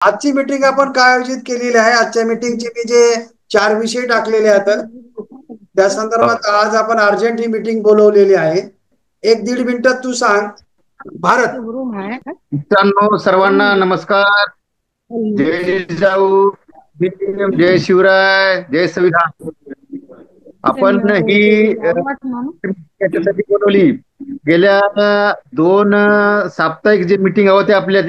आजची मीटिंग आपण काय आयोजित केलेली आहे? आजच्या मीटिंगचे मी जे 4 विषय टाकलेले आहेत त्या संदर्भात आज आपण अर्जंट ही मीटिंग बोलवलेली आहे. 1-1.5 मिनिटात तू सांग. भारत. मित्रांनो सर्वांना नमस्कार. जय जिजाऊ, जय भीम, जय शिवराय, जय संविधान. आपण ही याच्यासाठी बोलवली. गेल्या 2 साप्ताहिक जे मिटिंग होते आपल्या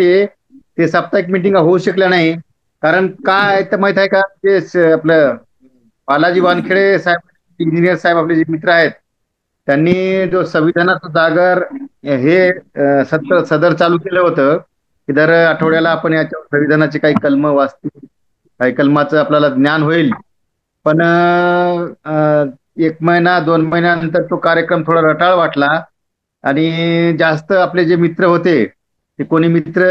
ते साप्ताहिक मिटिंग होऊ शकल्या नाही. कारण काय तर माहित आहे का, ते आपलं बालाजी वानखेडे साहेब, इंजिनियर साहेब आपले जे मित्र आहेत, त्यांनी जो संविधानाचं जागर हे सदर चालू केलं होतं की दर आठवड्याला आपण याच्यावर संविधानाचे काही कलम वाचतील, काही कलमाचं आपल्याला ज्ञान होईल. पण 1 महिना 2 महिन्यानंतर तो कार्यक्रम थोडा रटाळ वाटला आणि जास्त आपले जे मित्र होते ते कोणी मित्र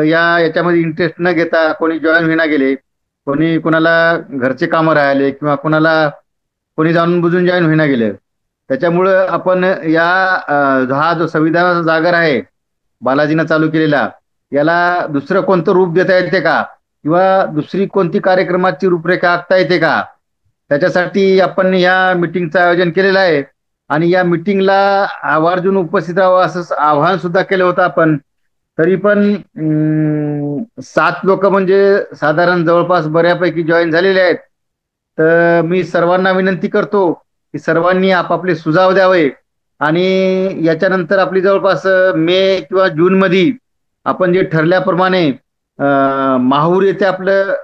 याच्यामध्ये इंटरेस्ट न घेता कोणी जॉईन होईना गेले, कोणाला घरचे कामं राहिले किंवा कोणी जाणून बुजून जॉईन होईना गेले. त्याच्यामुळं आपण हा जो संविधानाचा जागर आहे बालाजीनं चालू केलेला, याला दुसरं कोणतं रूप देता येते का किंवा दुसरी कोणती कार्यक्रमाची रूपरेखा आखता येते का, त्याच्यासाठी आपण या मिटिंगचं आयोजन केलेलं आहे. आणि या मिटिंगला आवर्जून उपस्थित राहावं असं आवाहन सुद्धा केलं होतं आपण. तरी पण 7 लोक म्हणजे साधारण जवळपास बऱ्यापैकी जॉईन झालेले आहेत. तर मी सर्वांना विनंती करतो की सर्वांनी आपापले सुझाव द्यावे आणि याच्यानंतर आपली जवळपास मे किंवा जून मध्ये आपण जे ठरल्याप्रमाणे माहूर येथे आपलं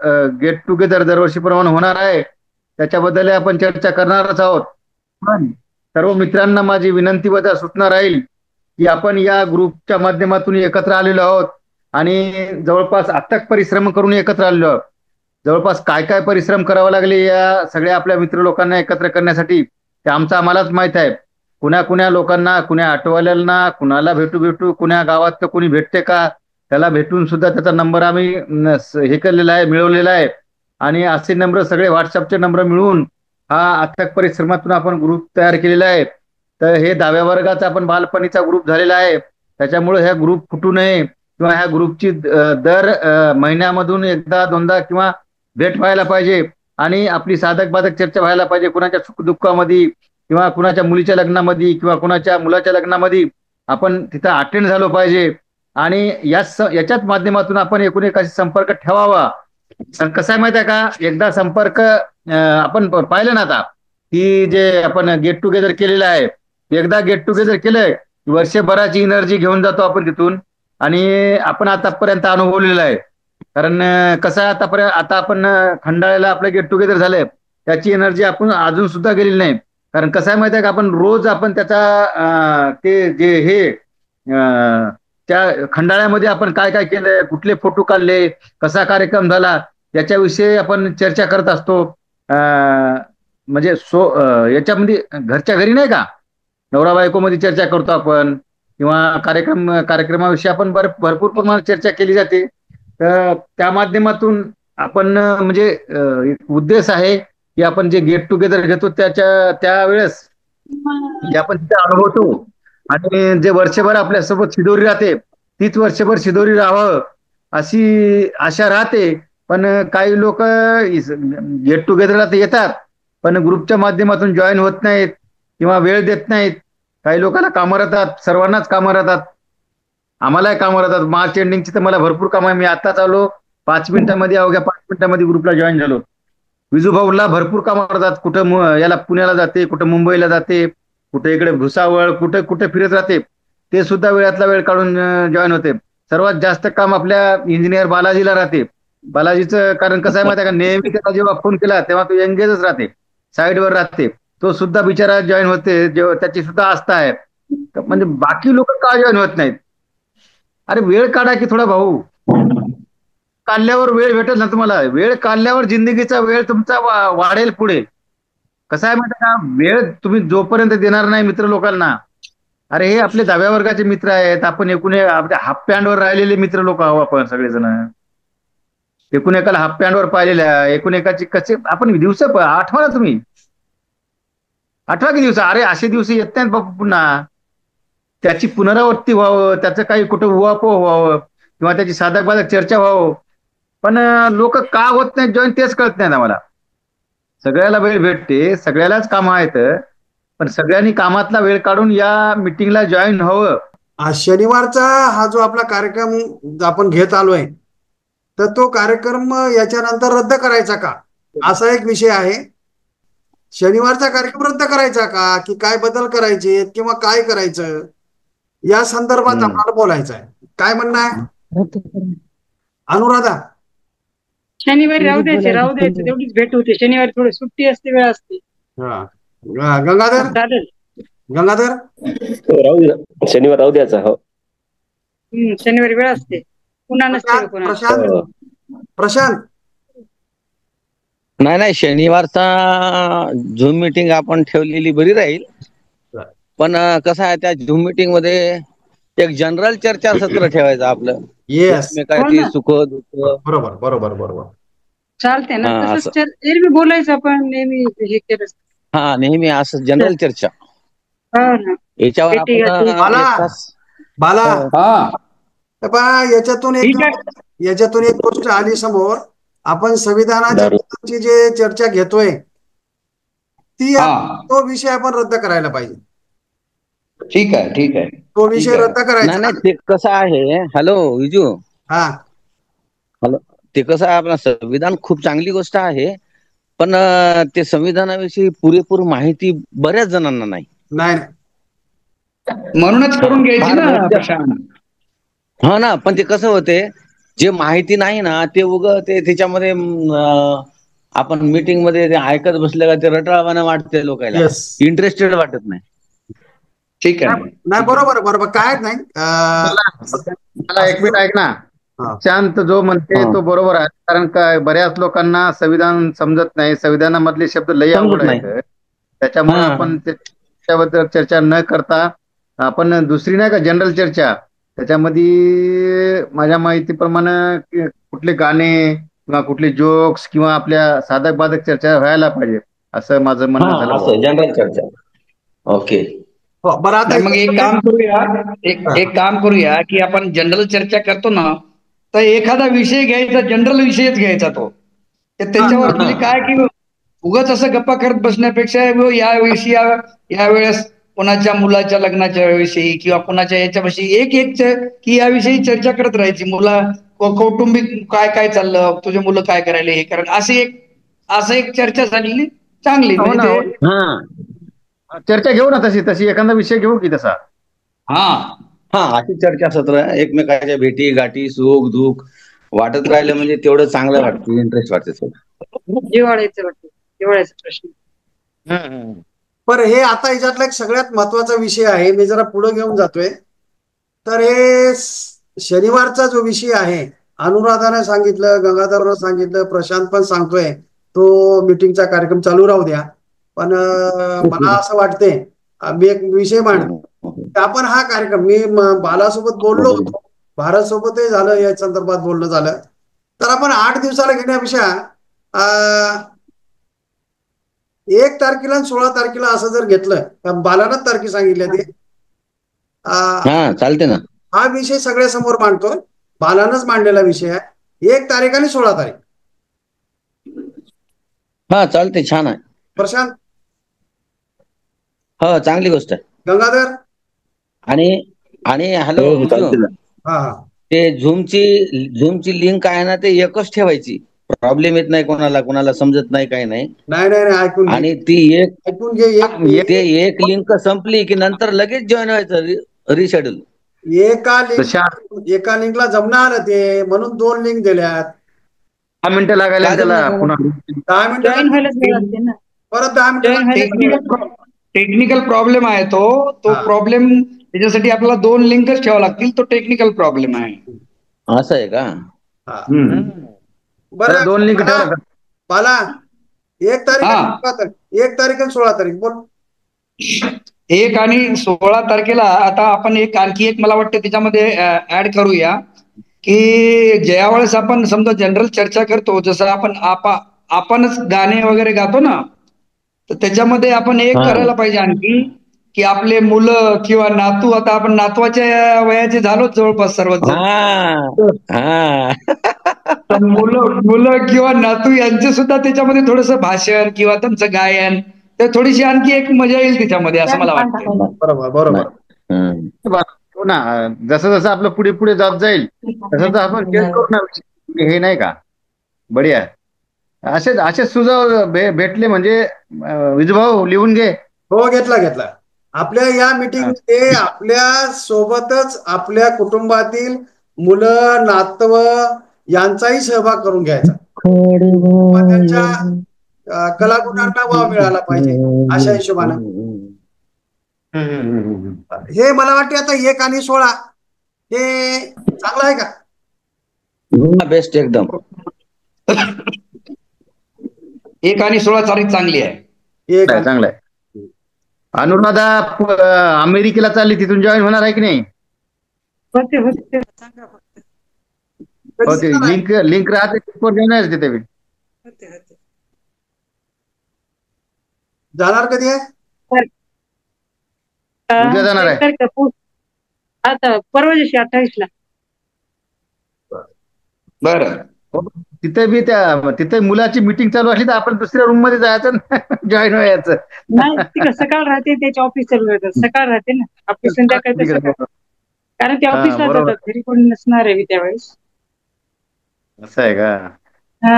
गेट टुगेदर दरवर्षीप्रमाणे होणार आहे, त्याच्याबद्दल आपण चर्चा करणारच आहोत. पण सर्व मित्रांना माझी विनंती व सूचना राहील की आपण या ग्रुपच्या माध्यमातून एकत्र आलेलो आहोत आणि जवळपास अथक परिश्रम करून एकत्र आलेलो आहोत. जवळपास काय काय परिश्रम करावे लागले या सगळ्या आपल्या मित्र लोकांना एकत्र करण्यासाठी ते आम्हालाच माहित आहे. कुण्या लोकांना, कुण्या आठवलेल्यांना, कुणाला भेटू कुण्या गावात कुणी भेटते का त्याला भेटून सुद्धा त्याचा नंबर आम्ही हे केलेला आहे, मिळवलेला आहे. आणि असे नंबर सगळे व्हॉट्सअपचे नंबर मिळवून हा अथक परिश्रमातून आपण ग्रुप तयार केलेला आहे. तर हे 10व्या वर्गाचा आपण बालपणीचा ग्रुप झालेला आहे. त्याच्यामुळे ह्या ग्रुप फुटू नये किंवा ह्या ग्रुपची दर महिन्यामधून एकदा दोनदा किंवा भेट व्हायला पाहिजे आणि आपली साधक बाधक चर्चा व्हायला पाहिजे. कुणाच्या सुखदुःखामध्ये किंवा कुणाच्या मुलीच्या लग्नामध्ये किंवा कुणाच्या मुलाच्या लग्नामध्ये आपण तिथं अटेंड झालो पाहिजे आणि याच्याच माध्यमातून आपण एकूण एकाशी संपर्क ठेवावा. कसं आहे माहिती आहे का, एकदा संपर्क आपण पाहिलं ना आता की जे आपण गेट टुगेदर केलेलं आहे, एकदा गेट टुगेदर केलंय वर्षभराची एनर्जी घेऊन जातो आपण तिथून आणि आपण आतापर्यंत अनुभवलेलं आहे. कारण कसं आहे आता आपण खंडाळ्याला आपलं गेट टुगेदर झालंय, त्याची एनर्जी आपण अजून सुद्धा गेलेली नाही. कारण कसं आहे माहिती आहे का, आपण रोज आपण त्याचा ते जे हे त्या खंडाळ्यामध्ये आपण काय काय केलंय, कुठले फोटो काढले, कसा कार्यक्रम झाला याच्याविषयी आपण चर्चा करत असतो. म्हणजे याच्यामध्ये घरच्या घरी नाही का, नवरा बायको मध्ये चर्चा करतो आपण किंवा कार्यक्रमाविषयी आपण भरपूर प्रमाणात चर्चा केली जाते. तर त्या माध्यमातून आपण म्हणजे एक उद्देश आहे की आपण जे गेट टुगेदर घेतो त्यावेळेस जे आपण तिथे अनुभवतो आणि जे वर्षभर आपल्यासोबत शिदोरी राहते तीच वर्षभर शिदोरी राहावं अशी आशा राहते. पण काही लोक गेट टुगेदरला तर येतात पण ग्रुपच्या माध्यमातून जॉईन होत नाहीत किंवा वेळ देत नाहीत. काही लोकांना कामं राहतात, सर्वांनाच कामं राहतात, आम्हालाही कामं राहतात. मार्च एंडिंगची तर मला भरपूर कामं आहे. मी आताच आलो 5 मिनिटांमध्ये, अवघ्या 5 मिनिटांमध्ये ग्रुपला जॉईन झालो. विजू भाऊला भरपूर कामं राहतात, कुठं याला पुण्याला जाते, कुठं मुंबईला जाते, कुठे इकडे भुसावळ, कुठे कुठे फिरत राहते. ते सुद्धा वेळातला वेळ काढून जॉईन होते. सर्वात जास्त काम आपल्या इंजिनियर बालाजीला राहते. बालाजीचं कारण कसं आहे माहिती आहे का, नेहमी त्याला जेव्हा फोन केला तेव्हा तो एंगेजच राहते, साईडवर राहते. तो सुद्धा बिचारा जॉईन होते, जेव्हा त्याची सुद्धा आस्था आहे. म्हणजे बाकी लोक का जॉईन होत नाहीत? अरे वेळ काढा की थोडा भाऊ. काढल्यावर वेळ भेटेल ना तुम्हाला. वेळ काढल्यावर जिंदगीचा वेळ तुमचा वाढेल पुढे. कसं आहे माहिती का, वेळ तुम्ही जोपर्यंत देणार नाही मित्र लोकांना, अरे हे आपले 10व्या वर्गाचे मित्र आहेत, आपण आपल्या हाफ पॅन्टवर राहिलेले मित्र लोक आहो आपण सगळेजण. एकूण एकाला हाफ पॅन्टवर पाहिलेल्या, एकूण एकाची कसे आपण दिवस आठवा ना तुम्ही, आठवा की दिवस. अरे असे दिवस येत नाहीत बाबा पुन्हा. त्याची पुनरावृत्ती व्हावं, त्याचं काही कुठं उहापोह व्हावं किंवा त्याची साधक बाधक चर्चा व्हावं, पण लोक का होत नाहीत जॉईन तेच कळत नाही ना मला. सगळ्याला वेळ भेटते, सगळ्यालाच कामं आहेत, पण सगळ्यांनी कामातला वेळ काढून या मिटिंगला जॉईन व्हावं. शनिवारचा हा जो आपला कार्यक्रम आपण घेत आलोय, तर तो कार्यक्रम याच्यानंतर रद्द करायचा का, असा एक विषय आहे. शनिवारचा कार्यक्रम रद्द करायचा का, की काय बदल करायचे किंवा काय करायचं, या संदर्भात आपल्याला बोलायचं आहे. काय म्हणणं आहे अनुराधा? शनिवारी राहू द्यायचे तेवढीच भेट होते. शनिवारी थोडी सुट्टी असते, वेळ असते. हा, गंगाधर चालेल. गंगाधर राहू द्या, शनिवार राहू द्यायचा. हो, शनिवारी वेळ असते, पुन्हा नसते कोणाला. प्रशांत प्रशांत नाही, शनिवारचा झूम मीटिंग आपण ठेवलेली बरी राहील. पण कसं आहे, त्या झूम मीटिंग मध्ये एक जनरल चर्चासत्र ठेवायचं आपलं. येस, एकमेकाची सुख दुःख. बरोबर बरोबर बरोबर. चालते ना, तसंच एरवी बोलायचं आपण नेहमी हे केलं. हा, नेहमी असं जनरल चर्चा. याच्यावर आपण बाला याच्यातून एक गोष्ट आली समोर. आपण संविधानाची जे चर्चा घेतोय ती तो विषय आपण रद्द करायला पाहिजे. ठीक आहे. तो विषय रद्द करायचा. नाही, ते कसं आहे, हॅलो विजू, हॅलो, ते कसं आहे, आपलं संविधान खूप चांगली गोष्ट आहे, पण ते संविधानाविषयी पुरेपूर माहिती बऱ्याच जणांना नाही. म्हणूनच करून घ्यायची ना. हा ना, पण ते कसं होते, जे माहिती नाही ना ते ते त्याच्यामध्ये आपण मीटिंग मध्ये ऐकत बसले का ते रटाळवाना वाटते, लोकांना इंटरेस्टेड वाटत नाही. ठीक आहे, नाही, बरोबर काय नाही. मला एक मिनिट ऐक ना. शांत जो म्हणते तो बरोबर आहे, कारण काय बऱ्याच लोकांना संविधान समजत नाही, संविधानामधले शब्द लय अवघड आहेत, त्याच्यामुळे आपण त्याबद्दल चर्चा न करता आपण दुसरी नाही का जनरल चर्चा, त्याच्यामध्ये माझ्या माहितीप्रमाणे कुठले गाणे किंवा कुठले जोक्स किंवा आपल्या साधक बाधक चर्चा व्हायला पाहिजे, असं माझं म्हणणं झालं. जनरल चर्चा. ओके, बरं. मग एक काम करूया की आपण जनरल चर्चा करतो ना, तर एखादा विषय घ्यायचा, जनरल विषयच घ्यायचा तो, त्याच्यावर म्हणजे काय की उगाच असं गप्पा करत बसण्यापेक्षा यावेळेस कोणाच्या मुलाच्या लग्नाच्या विषयी किंवा कोणाच्या याच्याविषयी एक की याविषयी चर्चा करत राहायची. कौटुंबिक काय चाललं, तुझे मुलं काय करायला, हे करायला, असं एक चर्चा झालेली चांगली. चर्चा घेऊ ना, तशी एखादा विषय घेऊ की तसा. अशी चर्चासत्र, एकमेकाच्या भेटी गाठी, सुख दुःख वाटत राहिलं म्हणजे तेवढं चांगलं वाटतं, इंटरेस्ट वाटते. जिव्हाळ्याचा प्रश्न. पण हे आता याच्यातला एक सगळ्यात महत्वाचा विषय आहे, मी जरा पुढे घेऊन जातोय. तर हे शनिवारचा जो विषय आहे, अनुराधाने सांगितलं, गंगाधरनं सांगितलं, प्रशांत पण सांगतोय, तो मीटिंगचा कार्यक्रम चालू राहू द्या. पण मला असं वाटतंय, मी एक विषय मांडतो, आपण हा कार्यक्रम, मी बालासोबत बोललो होतो, भारत सोबतही झालं, या संदर्भात बोलणं झालं, तर आपण 8 दिवसाला घेण्यापेक्षा 1 तारखेला आणि 16 तारखेला असं जर घेतलं, बालानच तारखे सांगितल्या ते, चालते ना. हा विषय सगळ्या समोर मांडतोय, बालानच मांडलेला विषय आहे. 1 तारीख आणि 16 तारीख. चालते, छान आहे. प्रशांत? चांगली गोष्ट आहे. गंगाधर? आणि हॅलो, ते झूमची लिंक आहे ना, ते एकच ठेवायची, प्रॉब्लेम येत नाही, कोणाला समजत नाही, काही नाही. ऐकून. आणि ती एक लिंक संपली की नंतर लगेच जॉईन व्हायचं, रिशेड्यूल. एका लिंकला जमणार ते, म्हणून 2 लिंक दिल्यात. 10 मिनिटं लागायला त्याला, 10 मिनिटं परत 10 मिनिटं. टेक्निकल प्रॉब्लेम आहे तो प्रॉब्लेम, त्याच्यासाठी आपल्याला 2 लिंकच ठेवावं लागतील, तो टेक्निकल प्रॉब्लेम आहे. असं आहे का? बरं, 2 लिंक ठेवा बाला. 1 तारीख 1 तारीख आणि 16 तारीख बोल. 1 आणि 16 तारखेला आता आपण आणखी एक मला वाटतं त्याच्यामध्ये ऍड करूया, की ज्यावेळेस आपण समजा जनरल चर्चा करतो, जसं आपणच गाणे वगैरे गातो ना, तर त्याच्यामध्ये आपण एक करायला पाहिजे आणखी, की आपले मुलं किंवा नातू, आता आपण नातवाच्या वयाचे झालोच जवळपास सर्वच. पण मुलं किंवा नातू यांचे सुद्धा त्याच्यामध्ये थोडस भाषण किंवा त्यांचं गायन, तर थोडीशी आणखी एक मजा येईल त्याच्यामध्ये, असं मला वाटतं. बरोबर बरोबर. हो ना, जसं जसं आपलं पुढे पुढे जात जाईल तसं तर आपण चेंज करू ना, हे नाही का? बढिया. असेच सुझाव भेटले म्हणजे विजूभाऊ लिहून घे. हो, घेतला. आपल्या या मीटिंग मध्ये आपल्या सोबतच आपल्या कुटुंबातील मुलं नातव यांचाही सहभाग करून घ्यायचा. त्यांच्या कलागुणांना वाव मिळाला पाहिजे अशा हिशोबानं. हे मला वाटते आता 1 आणि 16 हे चांगलं आहे का? बेस्ट एकदम. 1 आणि 16 तारीख चांगली आहे. चांगलं आहे. अनुराधा अमेरिकेला चालली, तिथून जॉईन होणार आहे की नाही? लिंक राहते तिथे. जाणार कधी आहे? उद्या जाणार आहे. आता परवा दिवशी 28 ला. बरं. तिथे मुलाची मीटिंग चालू असली तर आपण दुसऱ्या रूम मध्ये जायचं जॉईन व्हायचं. नाही, तिकडे सकाळ राहते, त्याच्या ऑफिस चालू राहतात. सकाळ राहते ना आपली, संध्याकाळी सकाळ, कारण ते ऑफिसला जातात, घरी कोणी नसणार आहे त्यावेळेस. असं आहे का? हा,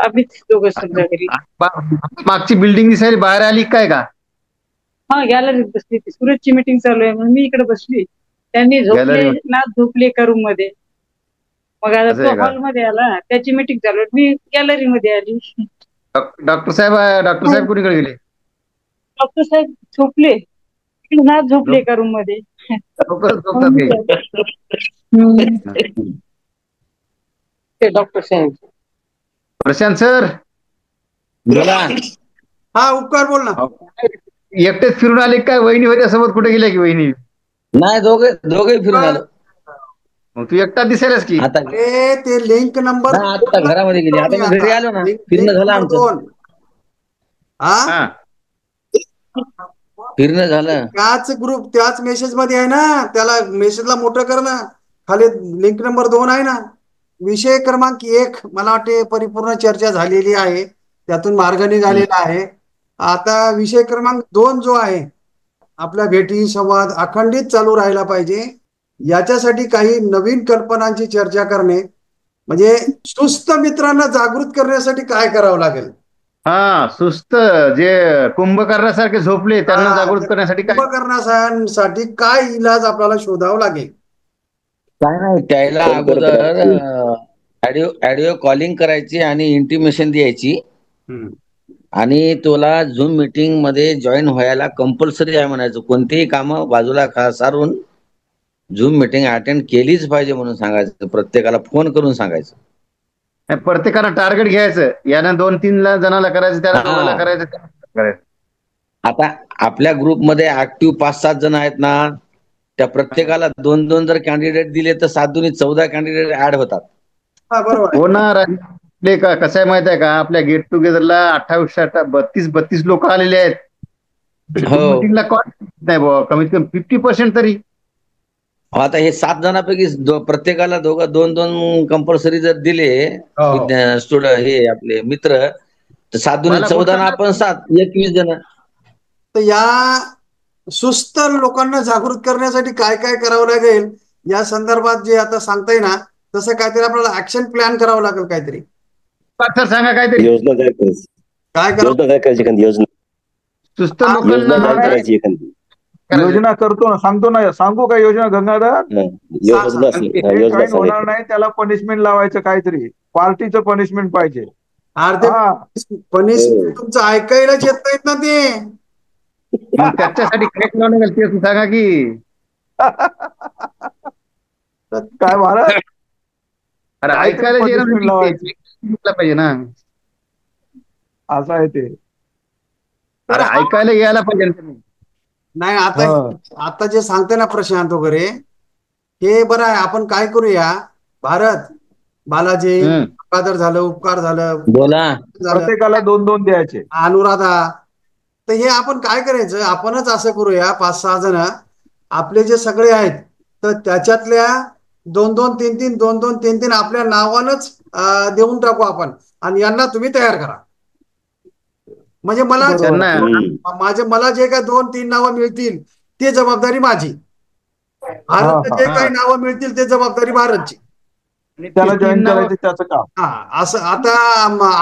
आम्हीच दोघं समजा घरी. मागची बिल्डिंग दिसायला बाहेर आली काय का? हा, गॅलरीत बसली. ती सुरतची मीटिंग चालू आहे म्हणून मी इकडे बसली. त्यांनी झोपले एका रूम मध्ये. मग आता तो हॉलमध्ये आला, त्याची मीटिंग चालू, मी गॅलरी मध्ये आली. डॉक्टर साहेब कुणीकडे गेले? डॉक्टर साहेब झोपले, नाथ झोपले एका रूम मध्ये. डॉक्टर साहेब. प्रशांत सर बोला. हा, उपकार बोल ना. एकटेच फिरून आले काय? वहिनी होत्या सोबत, कुठे गेल्या की वहिनी? नाही, दोघे फिरून आलो. मग तू एकटा दिसायलास की? आता ते लिंक नंबर आता घरामध्ये गेली. आता मी घरी आलो ना, फिरणं झालं आमचं. फिरणं झालं. त्याच ग्रुप, त्याच मेसेज मध्ये आहे ना, त्याला मेसेजला मोठं कर ना. खाली लिंक नंबर 2 आहे ना. विषय क्रमांक 1 मला वाटते परिपूर्ण चर्चा झालेली आहे, त्यातून मार्ग निघालेला आहे. आता विषय क्रमांक 2 जो आहे, आपल्या भेटी संवाद अखंडित चालू राहायला पाहिजे. याच्यासाठी काही नवीन कल्पनांची चर्चा करणे, म्हणजे सुस्त मित्रांना जागृत करण्यासाठी काय करावं लागेल? सुस्त जे कुंभकर्णासारखे झोपले त्यांना जागृत करण्यासाठी कुंभकर्णासाठी काय इलाज आपल्याला शोधावं लागेल? काय नाही, त्याला अगोदर ऑडिओ कॉलिंग करायची आणि इंटिमेशन द्यायची, आणि तुला झूम मीटिंग मध्ये जॉईन व्हायला कंपल्सरी आहे म्हणायचं. कोणतेही कामं बाजूला सारून झूम मीटिंग अटेंड केलीच पाहिजे म्हणून सांगायचं. प्रत्येकाला फोन करून सांगायचं. प्रत्येकाला टार्गेट घ्यायचं, यानं 2-3 जणाला करायचं, त्याला 2 करायचं. आता आपल्या ग्रुपमध्ये ऍक्टिव्ह 5-7 जण आहेत ना, त्या प्रत्येकाला 2-2 जर कॅन्डिडेट दिले तर 7 दुनी 14 कॅन्डिडेट ऍड होतात. बरोबर. हो ना. कसं आहे माहित आहे का, आपल्या गेट टुगेदरला 32 लोक आलेले आहेत. मीटिंगला कॉल नाही बुवा, कमीत कमी 50% तरी. आता हे 7 जणांपैकी प्रत्येकाला 2-2 कंपल्सरी जर दिले स्टुडंट, हे आपले मित्र, तर 7 दुनी 14, आपण 7, 21 जण. तर या सुस्त लोकांना जागृत करण्यासाठी काय काय करावं लागेल या संदर्भात जे आता सांगताय ना, तसं काहीतरी आपल्याला ऍक्शन प्लॅन करावं लागेल. काहीतरी सांगा, काहीतरी योजना काय करायची? सुस्त लोकांना योजना करतो ना, सांगतो ना. सांगू का योजना गंगाधर? होणार नाही, त्याला पनिशमेंट लावायचं काहीतरी. पार्टीचं पनिशमेंट पाहिजे. पनिशमेंट तुमचं ऐकायलाच येत नाहीत ना ते. त्याच्यासाठी ते सांगा की काय महाराज, अरे ऐकायला पाहिजे ना, असं आहे ते. अरे ऐकायला यायला पाहिजे. नाही, आता जे सांगते ना प्रशांत वगैरे, हे बरं आहे. आपण काय करूया, भारत, बालाजी, झालं, उपकार झालं, बोला, प्रत्येकाला 2-2 द्यायचे. अनुराधा, तर हे आपण काय करायचं, आपणच असं करूया, 5-6 जण आपले जे सगळे आहेत, तर त्याच्यातल्या दोन दोन तीन तीन आपल्या नावानच देऊन टाकू आपण आणि यांना तुम्ही तयार करा. म्हणजे मला जे काय 2-3 नावं मिळतील ते जबाबदारी माझी. भारतला जे काही नावं मिळतील ते जबाबदारी भारतची. त्याला जॉईन करायचं त्याचं काम. असं आता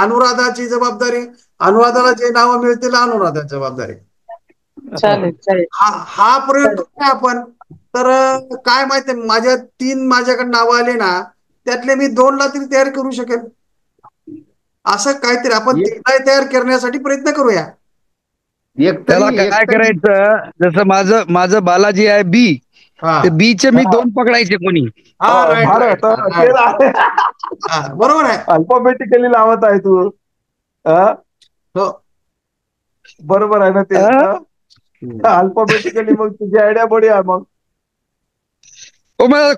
अनुराधाची जबाबदारी, अनुराधाला जे नावं मिळतील अनुराधाची जबाबदारी. चालेल. हा प्रयोग करूया आपण. तर काय माहिती माझ्या 3 माझ्याकडे नावं आले ना त्यातले मी 2ला तरी तयार करू शकेल. असं काहीतरी आपण 3ला तयार करण्यासाठी प्रयत्न करूया. त्याला काय करायचं, जसं माझं बालाजी आहे बी, ते बीचे मी 2 पकडायचे कोणी. बरोबर आहे. अल्फाबेटिकली लावत आहे तू. बरोबर आहे ना ते. अल्फाबेटिकली मग तुझी आयडिया बडी आहे. मग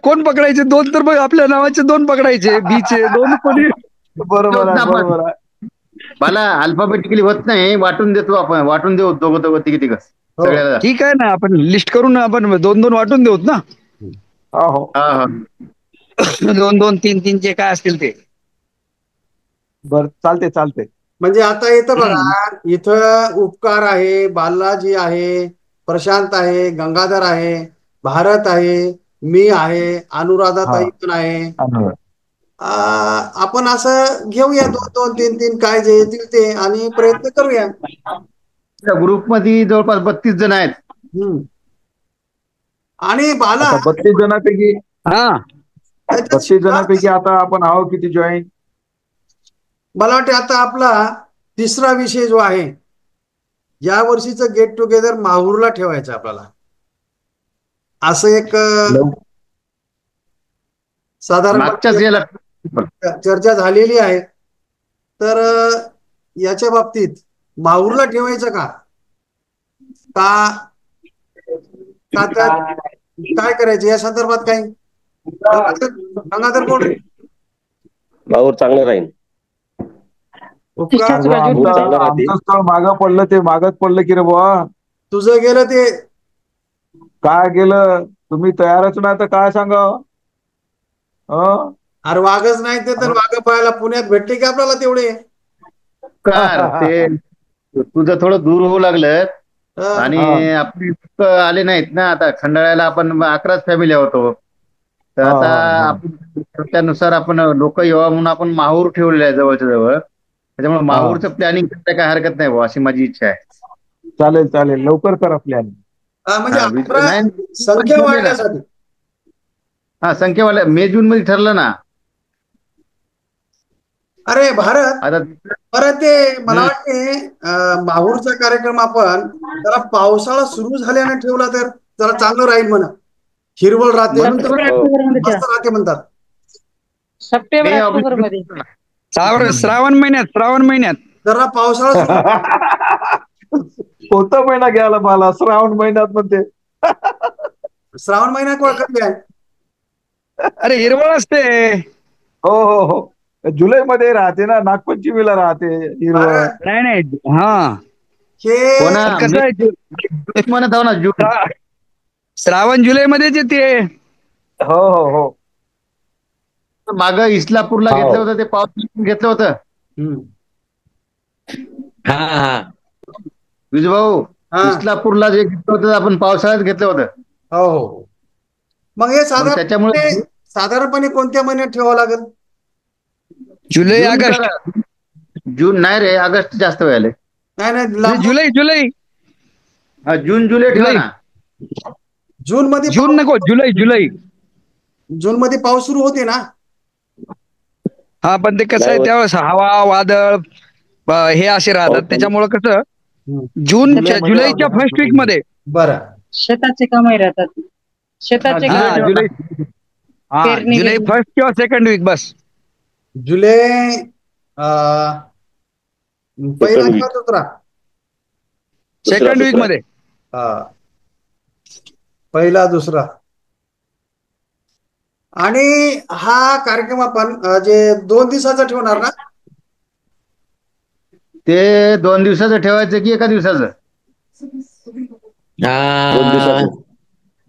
कोण पकडायचे 2, तर मग आपल्या नावाचे 2 पकडायचे, बीचे 2 कोणी. बरोबर आहे. मला अल्फाबेटिकली होत नाही, वाटून देतो आपण, वाटून देऊ दोघं तिघ सगळ्याला. ठीक आहे ना, आपण लिस्ट करून आपण 2-2 वाटून देऊत ना. 2-2 3-3 जे काय असतील ते. बर चालते. म्हणजे आता इथं बघा, इथं उपकार आहे, बालाजी आहे, प्रशांत आहे, गंगाधर आहे, भारत आहे, मी आहे, अनुराधा ताई पण आहे. आपण असं घेऊया 2-2 3-3 काय जे येतील ते आणि प्रयत्न करूया. ग्रुपमध्ये जवळपास 32 जण आहेत. आणि बाला 32 जणांपैकी 32 जणांपैकी आता आपण आहो किती जॉईन. मला वाटते आता आपला 3रा विषय जो आहे, या वर्षीचं गेट टुगेदर माहूरला ठेवायचं आपल्याला. असं एक साधारण चर्चा झालेली आहे. तर याच्या बाबतीत माहूरला ठेवायचं का काय करायचं या संदर्भात काही गंगाधर कोण माहूर चांगलं राहील. आमचं स्थळ मागं पडलं, ते मागच पडलं की रे बुवा. तुझं गेलं ते काय गेलं, तुम्ही तयारच नाही तर काय सांगावं. अरे वाघच नाही ते तर वाघ पाहायला पुण्यात भेटले की आपल्याला तेवढे. ते तुझं थोडं दूर होऊ लागलं आणि आपली आले नाहीत ना. आता खंडाळ्याला आपण 11च फॅमिली होतो. तर आता आपण त्यानुसार आपण लोक यावं म्हणून आपण माहूर ठेवलेलं आहे जवळच्या जवळ. त्याच्यामुळे माहूरचं प्लॅनिंग करता काय हरकत नाही भाऊ, अशी माझी इच्छा आहे. चालेल लवकर करा प्लॅनिंग. म्हणजे संख्या वाढण्यासाठी. संख्यावाल्या मे जून मध्ये ठरलं ना. अरे भारत परत ते मला वाटते माहूरचा कार्यक्रम आपण जरा पावसाळा सुरू झाल्याने ठेवला तर जरा चांगलं राहील म्हणा. हिरवळ राहते, मस्त राहते म्हणतात. सप्टेंबर ऑक्टोबर मध्ये श्रावण महिन्यात जरा पावसाळा कोणता महिना घ्यायला मला श्रावण महिन्यात म्हणते. श्रावण महिना कधी आहे? अरे हिरवळ असते. हो जुलै मध्ये राहते ना, नागपंचमीला राहते हिरवळ. नाही कसं आहे म्हणत आहो ना, श्रावण जुलै मध्येच येते. हो माग इस्लापूरला घेतलं होतं ते पाऊस घेतलं होतं. विजूभाऊ, इस्लापूरला जे घेतलं होतं आपण पावसाळ्यात घेतलं होतं. हो मग हे साधारणपणे कोणत्या महिन्यात ठेवावं लागेल? जुलै ऑगस्ट. जून नाही रे, ऑगस्ट जास्त व्हायला. नाही जुलै जून जुलै ठेवा ना. जून नको, जुलै जून मध्ये पाऊस सुरू होते ना. पण ते कसं आहे त्यावेळेस हवा वादळ हे असे राहतात. त्याच्यामुळं कसं जुलैच्या फर्स्ट वीक मध्ये बरं शेताचे कामही राहतात. शेताचे जुलै फर्स्ट किंवा सेकंड वीक बस. जुलै पहिला किंवा दुसरा सेकंड वीक मध्ये. पहिला दुसरा. आणि हा कार्यक्रम आपण जे 2 दिवसाचा ठेवणार ना. ते 2 दिवसाचं ठेवायचं की 1 दिवसाचं?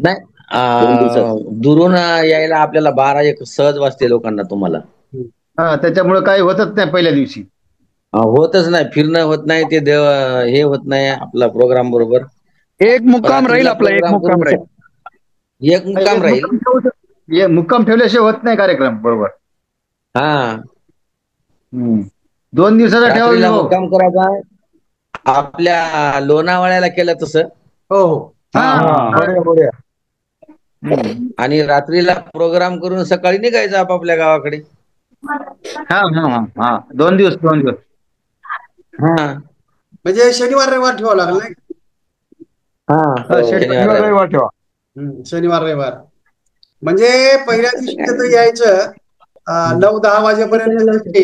नाही, दुरून यायला आपल्याला 12-1 सहज वाजते लोकांना तुम्हाला. त्याच्यामुळे काही होतच नाही पहिल्या दिवशी. होतच नाही, फिरणं होत नाही, ते हे होत नाही आपला प्रोग्राम बरोबर. एक मुक्काम राहील आपला, एक मुक्काम राहील. एक मुक्काम राहील. मुक्काम ठेवल्याशिवाय होत नाही कार्यक्रम बरोबर. हा 2 दिवसाचा ठेवा मुक्काम करायचा. आपल्या लोणावळ्याला केलं तसं. हो आणि रात्रीला प्रोग्राम करून सकाळी निघायचं आपापल्या गावाकडे. 2 दिवस. म्हणजे शनिवार रविवार ठेवावं लागेल नाही. शनिवार रविवार ठेवा. शनिवार रविवार म्हणजे पहिल्या दिवशी तिथं यायचं 9-10 वाजेपर्यंत.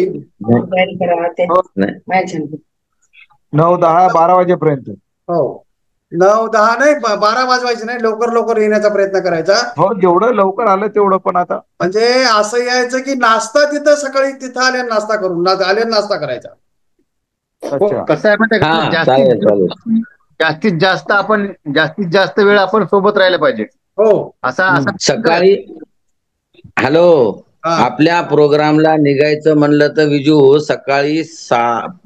9-10-12 वाजेपर्यंत. हो 9-10 नाही, 12 वाजवायचे नाही, लवकर येण्याचा प्रयत्न करायचा. हो जेवढं लवकर आलं तेवढं. पण आता म्हणजे असं यायचं की नाश्ता तिथं सकाळी तिथं आल्या नाश्ता करून नाश्ता करायचा. कसं आहे माहिती का, जास्तीत जास्त वेळ आपण सोबत राहायला पाहिजे. हो असा सकाळी आपल्या प्रोग्रामला निघायचं म्हणलं तर विजू सकाळी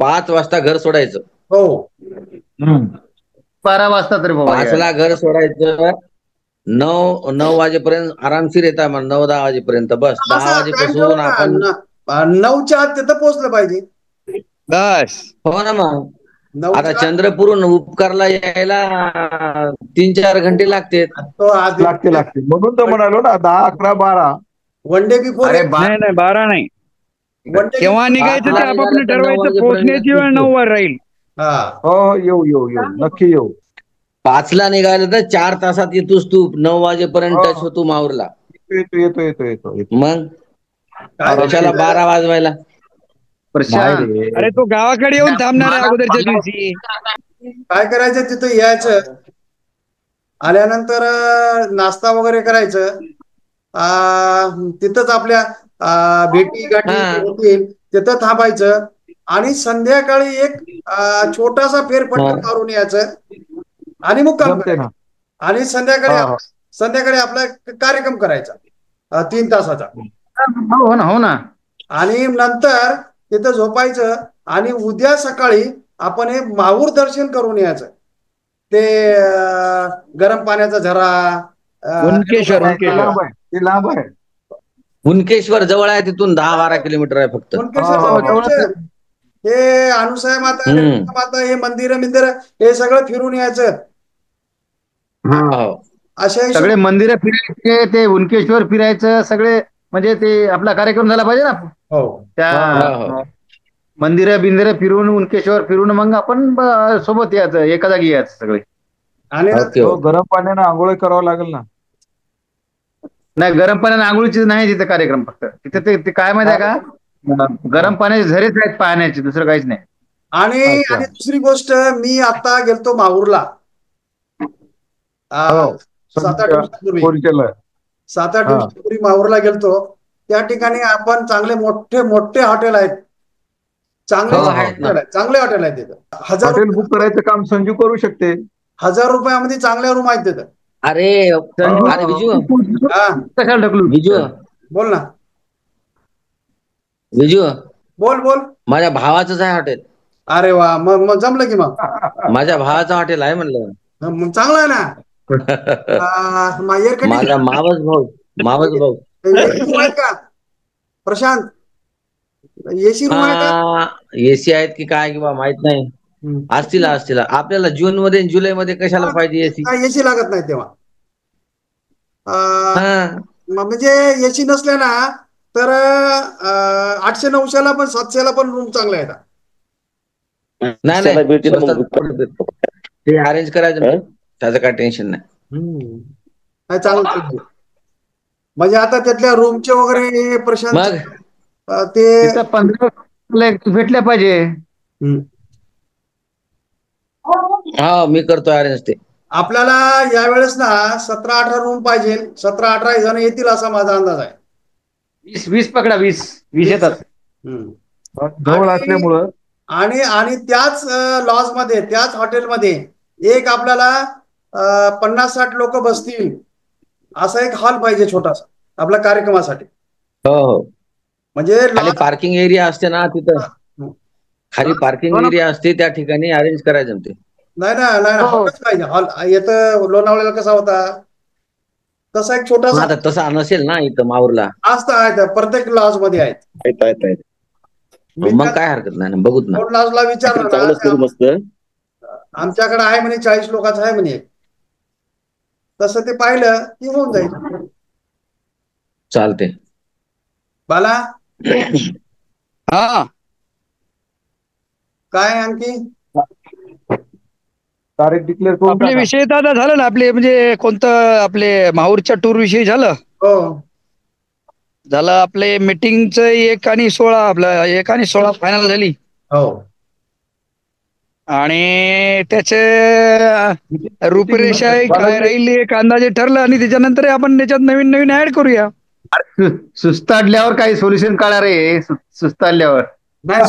5 वाजता घर सोडायचं. हो 12 वाजता तरी 5ला घर सोडायचं. 9 वाजेपर्यंत आरामशीर येतात. मग 9-10 वाजेपर्यंत बस. 10 वाजेपासून आपण 9च्या आत तिथं पोहोचलं पाहिजे. बस हो ना. मग आता चंद्रपूरहून उपकारला यायला 3-4 घंटे लागते. लागते. म्हणून तर म्हणालो ना 10-11-12 1 डे बिफोर. नाही 12 नाही. केव्हा निघायचं ते आपापलं ठरवायचं. पोहोचण्याची वेळ 9 वर राहील. हो येऊ नक्की येऊ. 5ला निघालं तर 4 तासात येतोस तू. 9 वाजेपर्यंत टच होतो माहूरला. येतो. मग कशाला 12 वाजवायला. अरे तो गावाकडे येऊन थांबणार आहे अगोदरच्या दिवशी. काय करायचं तिथं यायचं, आल्यानंतर नाश्ता वगैरे करायचं. तिथंच आपल्या भेटी गाठी होतील तिथं थांबायचं. आणि संध्याकाळी एक छोटासा फेरफटका मारून यायचं आणि मुक्काम करायचा. आणि संध्याकाळी आपला कार्यक्रम करायचा 3 तासाचा. हो ना. आणि नंतर तिथं झोपायचं. आणि उद्या सकाळी आपण हे माहूर दर्शन करून यायचं. ते गरम पाण्याचा झरा, लांब आहे. हुनकेश्वर जवळ आहे, तिथून 10-12 किलोमीटर आहे फक्त. हे अनुसूया माता हे मंदिर हे सगळं फिरून यायचं. अशा सगळे मंदिरं फिरायचे, ते हुनकेश्वर फिरायचं सगळे. म्हणजे ते आपला कार्यक्रम झाला पाहिजे ना. त्या मंदिरं फिरून हुनकेश्वर फिरून मग आपण सोबत यायचं, एका जागी यायचं सगळे. आणि गरम पाण्यानं आंघोळ करावं लागेल ना. नाही गरम पाण्यानं आंघोळीची नाही तिथे कार्यक्रम. फक्त तिथे ते काय माहिती आहे का, गरम पाण्याचे झरेच आहेत पाण्याचे, दुसरं काहीच नाही. आणि दुसरी गोष्ट, मी आता गेलतो माहूरला 7-8 दिवसापूर्वी माहूरला गेलतो. त्या ठिकाणी आपण चांगले मोठे हॉटेल आहेत. चांगले हॉटेल आहेत तिथं. 1000 हॉटेल बुक करायचं काम संजू करू शकते. 1000 रुपयामध्ये चांगल्या रूम आहेत तिथं. अरे विजू बोल ना. विजू बोल. माझ्या भावाचंच आहे हॉटेल. अरे वा, मग जमलं की. मग माझ्या भावाचं हॉटेल आहे म्हणलं. मग चांगलं आहे ना. माझा मावस भाऊ का प्रशांत, एसी रूम आहे का? एसी आहेत की काय किंवा माहित नाही. असतील. आपल्याला जून मध्ये जुलै मध्ये कशाला पाहिजे एसी. एसी लागत नाही तेव्हा. म्हणजे एसी नसल्या ना तर 800-900ला पण 700ला पण रूम चांगले आहेत. नाही ते अरेंज करायचं, त्याचं काय टेन्शन नाही. चांगलं. म्हणजे आता त्यातल्या रूमचे वगैरे प्रशांत ते 15 भेटल्या पाहिजे. हा मी करतो अरेंज ते. आपल्याला यावेळेस ना 17-18 रूम पाहिजे. 17-18 जण येतील असा माझा अंदाज आहे. 20 पकडा. 20 येतात जवळ असल्यामुळं. आणि त्याच लॉज मध्ये, त्याच हॉटेलमध्ये एक आपल्याला 50-60 लोक बसतील असा एक हॉल पाहिजे छोटासा आपल्या कार्यक्रमासाठी. हो हो. म्हणजे खाली पार्किंग एरिया असते ना तिथं, खाली पार्किंग हो ना. एरिया असते त्या ठिकाणी अरेंज करायचं ते. नाही ना, नाही हो. हॉलच पाहिजे. हॉल येतं लोणावळ्याला कसा होता तसा एक छोटासा आता तसा नसेल ना इथं माहूरला. असतं आहे, प्रत्येक लॉज मध्ये आहेत. आहेत. मी मग काय हरकत नाही ना, बघूत ना. लॉजला विचारलं चांगलंच करू ना, मस्त. आमच्याकडे आहे म्हणे 40 लोकांचं आहे म्हणे. तसं ते पाहिलं की होऊन जाईल. चालते. बाला हा काय आणखी तारीख डिक्लेअर करून आपले टाका. विषय तर आता झालं ना, आपले म्हणजे कोणतं आपले माहूरच्या टूर विषयी झालं. हो झालं आपले मीटिंगचं 1 आणि 16 आपलं 1 आणि 16 फायनल झाली. हो आणि त्याचे रूपरेषा काय राहील एक अंदाजे ठरलं आणि त्याच्यानंतर आपण त्याच्यात नवीन नवीन ऍड करूया. सुस्ताडल्यावर काही सोल्युशन काढा रे, सुस्ताडल्यावर. नाही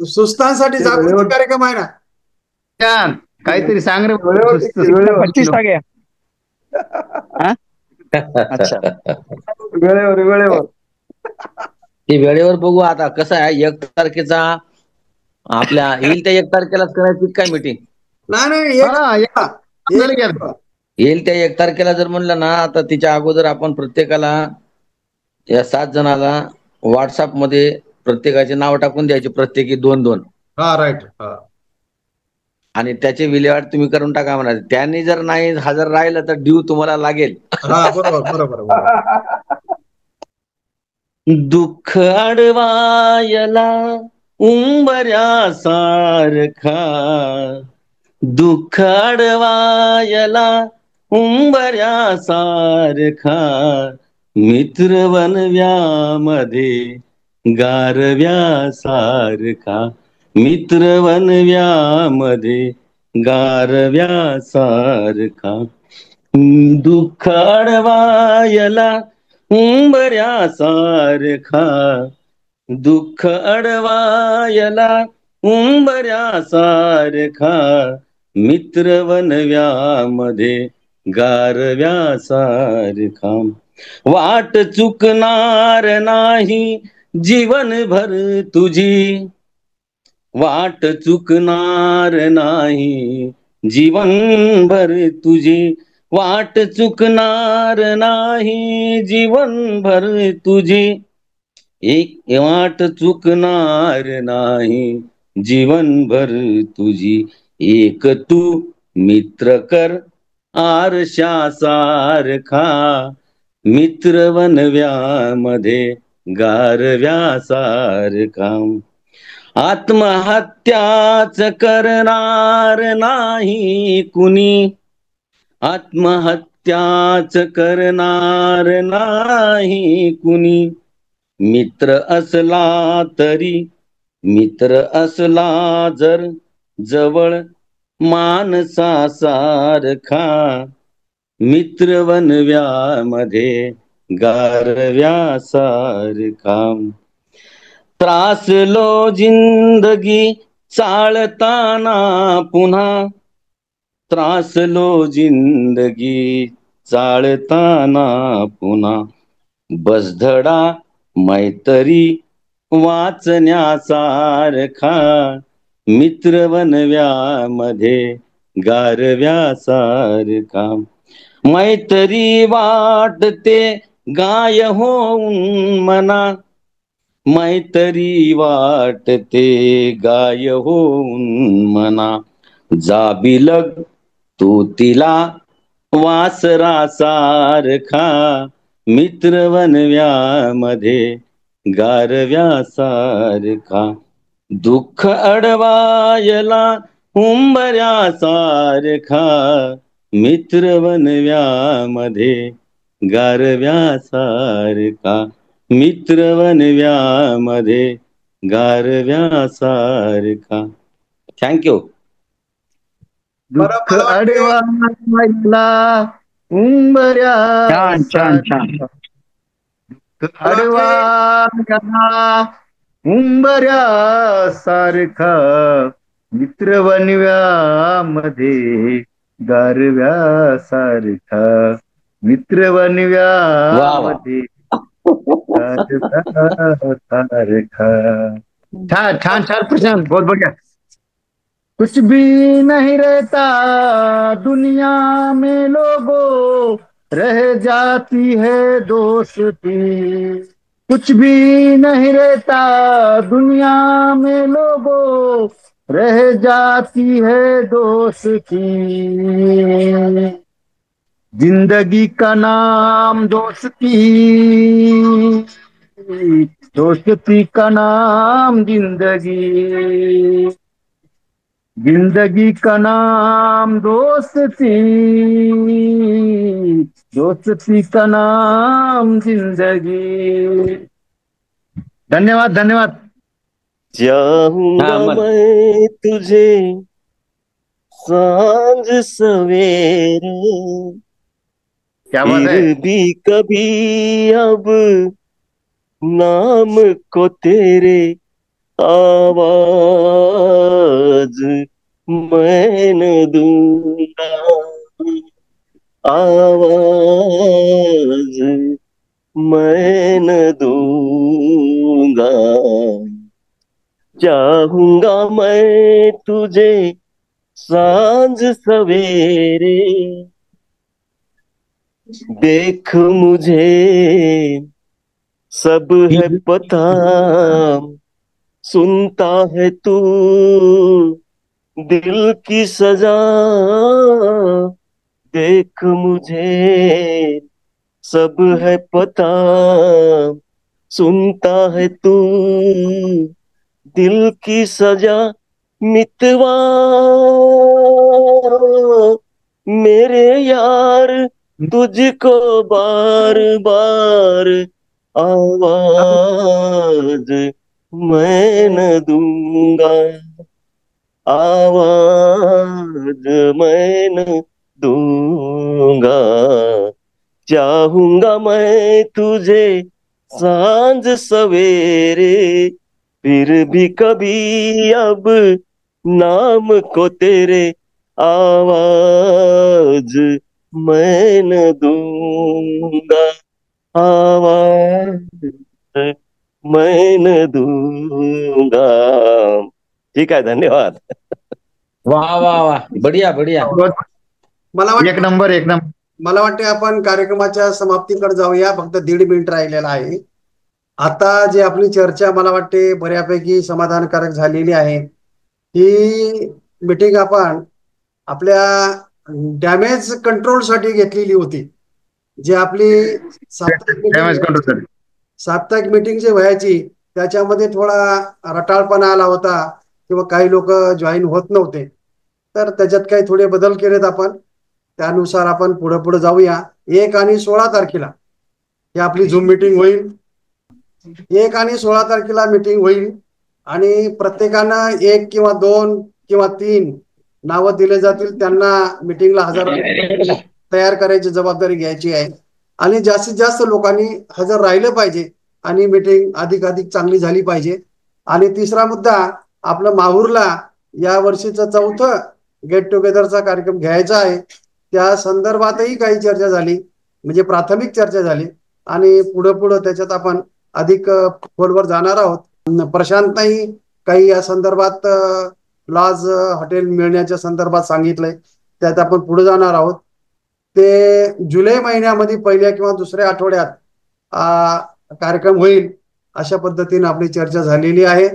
सुस्तांसाठी जागृती कार्यक्रम आहे ना. छान, काहीतरी सांग रे. वेळेवर सुस्त- वेळेवर 25 टाक्या. अच्छा वेळेवर ते वेळेवर बघू. आता कसं आहे 1 तारखेचा आपल्या येईल त्या 1 तारखेलाच करायची काय मीटिंग. नाही हा, झालं की एक आता. येईल त्या 1 तारखेला जर म्हणलं ना, तर तिच्या अगोदर आपण प्रत्येकाला या 7 जणाला व्हॉट्सअप मध्ये प्रत्येकाचे नाव टाकून द्यायचे, प्रत्येकी 2-2. हा राईट. आणि त्याचे विल्हेवाट तुम्ही करून टाका म्हणा. त्यांनी जर नाही हजर राहिलं तर ड्यू तुम्हाला लागेल. हा बरोबर. दुःख अडवायला उंबऱ्यासारखा, दुःख अडवायला उंबऱ्यासारखा, मित्र वनव्यामध्ये गारव्यासारखा, मित्र वनव्यामध्ये गारव्यासारखा, दुःख अडवायला उंबऱ्यासारखा, दुःख अडवायला उंबऱ्यासारखा, मित्र वनव्यामध्ये गारव्यासारखा, वाट चुकणार नाही जीवनभर तुझी, वाट चुकणार नाही जीवनभर तुझी, वाट चुकणार नाही जीवनभर तुझी, एक वाट चुकणार नाही जीवनभर तुझी, एक तू मित्र कर आरशासारखा, मित्र वनव्यामध्ये गारव्यासारखा, आत्महत्याच करणार नाही कुणी, आत्महत्याच करणार नाही कुणी, मित्र असला तरी, मित्र असला जर जवळ माणसासारखा, मित्र वनव्यामध्ये गारव्यासारखा, त्रासलो जिंदगी चालताना पुन्हा, त्रासलो जिंदगी चालताना पुन्हा, बसधडा मैत्री वाचण्यासारखा, मित्र वनव्यामध्ये गारव्यासारखा, मैत्री वाटते गाय होऊन मना, मैत्री वाटते गाय होऊन मना, जाबिलग तू तिला वासरासारखा, मित्र वनव्यामध्ये गारव्यासारखा, दुःख अडवायला उंबऱ्यासारखा, मित्र वनव्यामध्ये गारव्यासारखा, मित्र वनव्यामध्ये गारव्यासारखा. थँक्यू. दुःख अडवायला उंबऱ्यासारखा, दुःख अडवायला उंबऱ्यासारखा, मित्र वनव्यामध्ये गारव्यासारखा मित्र वा वा बनव्यामध्ये गारव्यासारखा. छान छान छान प्रशांत, बहुत बढ़िया. कुछ भी नहीं रहता दुनिया में लोगों, रह जाती है दोस्ती. कुछ भी नहीं रहता दुनिया में लोगों, रह जाती है दोस्ती. जिंदगी का नाम दोस्ती, दोस्ती का नाम जिंदगी, जिंदगी का नाम दोस्ती, दोस्ती का नाम जिंदगी. धन्यवाद धन्यवाद. चाहूंगा हा, मग मैं तुझे सांझ सवेरे, क्या बात है. फिर भी कभी अब नाम को तेरे आवाज मैं न दूंगा, आवाज मैं न दूंगा. चाहूंगा मैं तुझे सांझ सवेरे, देख मुझे सब है पता, सुनता है तू दिल की सजा. देख मुझे सब है पता, सुनता है तू दिल की सजा. मितवा मेरे यार तुझको बार बार आवाज मैं न दूंगा, आवाज मैं न दूंगा. चाहूंगा मैं तुझे सांझ सवेरे, फिर भी कभी अब नाम को तेरे आवाज मैं न दूंगा, आवाज मैं न दूंगा. ठीक आहे, धन्यवाद. वा वा वा, बढिया बढिया. मला एक नंबर एक नंबर. मला वाटते आपण कार्यक्रमाच्या समाप्तीकडे जाऊया. फक्त 1.5 मिनिट राहिलेला आहे. आता जी आपली चर्चा मला वाटते बऱ्यापैकी समाधानकारक झालेली आहे. ही मीटिंग आपण आपल्या डॅमेज कंट्रोलसाठी घेतलेली होती. जी आपली साप्ताहिक मीटिंग जी व्हायची त्याच्यामध्ये थोडा रटाळपणा आला होता किंवा काही लोक जॉईन होत नव्हते. तर त्याच्यात काही थोडे बदल केलेत आपण. त्यानुसार आपण पुढे पुढे जाऊया. 1 आणि 16 तारखेला ही आपली झूम मीटिंग होईल. 1 आणि 16 तारखेला मीटिंग होईल आणि प्रत्येकानं 1 किंवा 2 किंवा 3 नावं दिले जातील. त्यांना मीटिंगला हजर तयार करायची जबाबदारी घ्यायची आहे आणि जास्तीत जास्त लोकांनी हजर राहिलं पाहिजे आणि मीटिंग अधिकाधिक चांगली झाली पाहिजे. आणि तिसरा मुद्दा, आपलं माहूरला या वर्षीचं 4थं गेट टुगेदरचा कार्यक्रम घ्यायचा आहे. त्या संदर्भातही काही चर्चा झाली, म्हणजे प्राथमिक चर्चा झाली आणि पुढे पुढे त्याच्यात आपण अधिक खोलवर जाणार आहोत. प्रशांतही काही या संदर्भात लॉज हॉटेल मिळण्याच्या संदर्भात सांगितलंय, त्यात आपण पुढे जाणार आहोत. ते जुलै महिन्यामध्ये पहिल्या किंवा दुसऱ्या आठवड्यात कार्यक्रम होईल अशा पद्धतीने आपली चर्चा झालेली आहे.